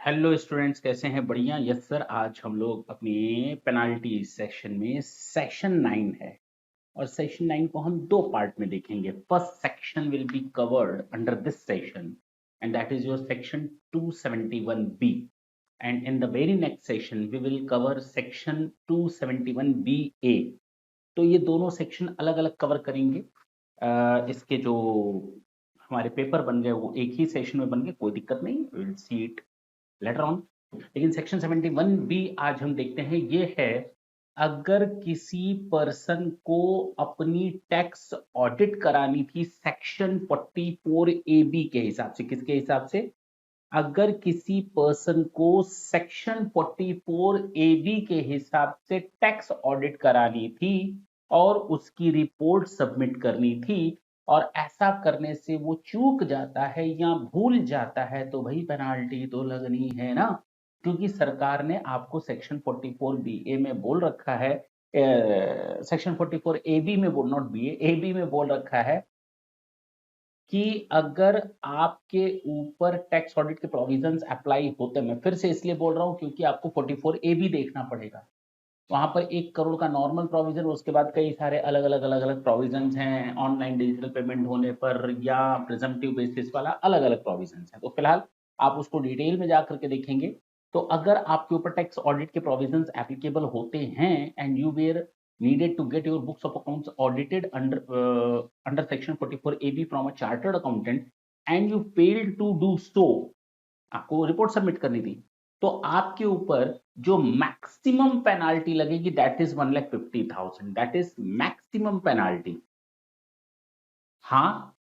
Hello students, कैसे हैं? बढ़िया। यस सर, आज हम लोग अपने पेनाल्टी सेक्शन में सेक्शन 9 है और सेक्शन 9 को हम दो पार्ट में देखेंगे। First section will be covered under this session and that is your section 271B, and in the very next session we will cover section 271BA। तो ये दोनों सेक्शन अलग अलग कवर करेंगे। इसके जो हमारे पेपर बन गए वो एक ही सेशन में बन गए, कोई दिक्कत नहीं, will see it later on. लेकिन सेक्शन 71B आज हम देखते हैं। ये है, अगर किसी पर्सन को अपनी टैक्स ऑडिट करानी थी सेक्शन 44AB के हिसाब से। किसके हिसाब से? अगर किसी पर्सन को सेक्शन 44AB के हिसाब से टैक्स ऑडिट करानी थी और उसकी रिपोर्ट सबमिट करनी थी, और ऐसा करने से वो चूक जाता है या भूल जाता है, तो भाई पेनाल्टी तो लगनी है ना। क्योंकि सरकार ने आपको सेक्शन 44BA में बोल रखा है, सेक्शन 44AB में बोल, नॉट BA, AB में बोल रखा है कि अगर आपके ऊपर टैक्स ऑडिट के प्रोविजंस अप्लाई होते, मैं फिर से इसलिए बोल रहा हूं क्योंकि आपको 44AB देखना पड़ेगा। वहां पर 1 करोड़ का नॉर्मल प्रोविजन, उसके बाद कई सारे अलग अलग प्रोविजन हैं, ऑनलाइन डिजिटल पेमेंट होने पर या प्रिजम्पटिव बेसिस वाला अलग अलग प्रोविजन है। तो फिलहाल आप उसको डिटेल में जाकर के देखेंगे। तो अगर आपके ऊपर टैक्स ऑडिट के प्रोविजंस एप्लीकेबल होते हैं and you where needed to get your books of accounts audited under section 44AB from a chartered accountant and you failed to do so, आपको रिपोर्ट सबमिट करनी थी, तो आपके ऊपर जो मैक्सिमम पेनाल्टी लगेगी that is 1,50,000। That is maximum penalty. हाँ,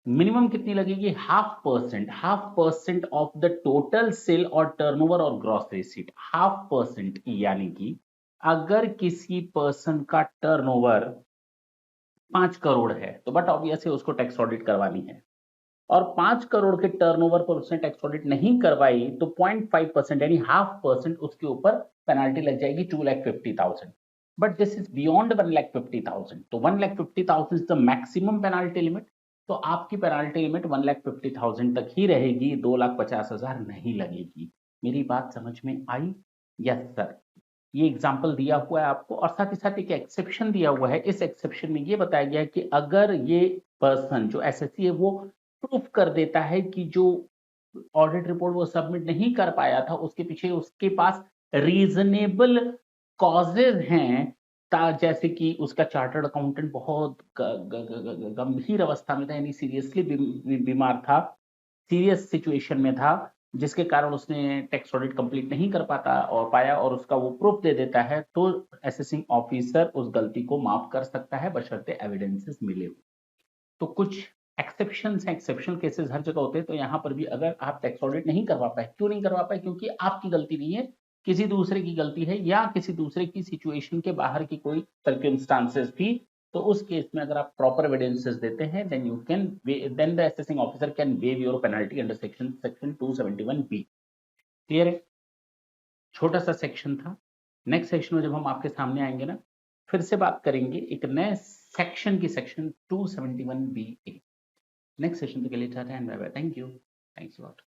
minimum कितनी लगेगी? 0.5%। 0.5% ऑफ द टोटल सेल और टर्नओवर और ग्रॉस रिसीट। 0.5%, यानी कि अगर किसी पर्सन का टर्नओवर 5 करोड़ है तो बट ऑब्वियस है उसको टैक्स ऑडिट करवानी है, और 5 करोड़ के टर्नओवर पर उसने टैक्स ऑडिट नहीं करवाई तो 0.5% यानी 0.5% उसके ऊपर पेनाल्टी लग जाएगी 2,50,000। बट दिस इज बियॉन्ड 1,50,000, तो 1,50,000 is the maximum penalty limit. तो आपकी पेनाल्टी लिमिट 1,50,000 तक ही रहेगी, 2,50,000 नहीं लगेगी। मेरी बात समझ में आई? Yes sir. ये एग्जाम्पल दिया हुआ है आपको, और साथ ही साथ एक एक्सेप्शन दिया हुआ है। इस एक्सेप्शन में ये बताया गया है कि अगर ये पर्सन जो एसएससी है वो प्रूफ कर देता है कि जो ऑडिट रिपोर्ट वो सबमिट नहीं कर पाया था उसके पीछे उसके पास रीजनेबल कॉजेज हैं, जैसे कि उसका चार्टर्ड अकाउंटेंट बहुत गंभीर अवस्था में था, यानी सीरियसली बीमार था, सीरियस सिचुएशन में था, जिसके कारण उसने टैक्स ऑडिट कंप्लीट नहीं कर पाता और पाया, और उसका वो प्रूफ दे देता है, तो असेसिंग ऑफिसर उस गलती को माफ कर सकता है बशर्ते एविडेंसेस मिले हो। तो कुछ एक्सेप्शंस हैं, एक्सेप्शनल केसेस हर जगह होते हैं। तो यहाँ पर भी अगर आप टैक्स ऑडिट नहीं करवा पाए, क्यों नहीं करवा पाए? क्योंकि आपकी गलती नहीं है, किसी दूसरे की गलती है, या किसी दूसरे की सिचुएशन के बाहर की कोई सर्कमस्टांसेस थी। तो उस केस में अगर आप प्रॉपर एविडेंसेस देते हैं then you can, then the assessing officer can waive your penalty under section 271B। Clear है? छोटा सा सेक्शन था। नेक्स्ट सेक्शन में जब हम आपके सामने आएंगे ना, फिर से बात करेंगे एक नए सेक्शन की, सेक्शन 271BA। नेक्स्ट सेशन के लिए चाहते हैं। Bye bye, thank you, thanks lot.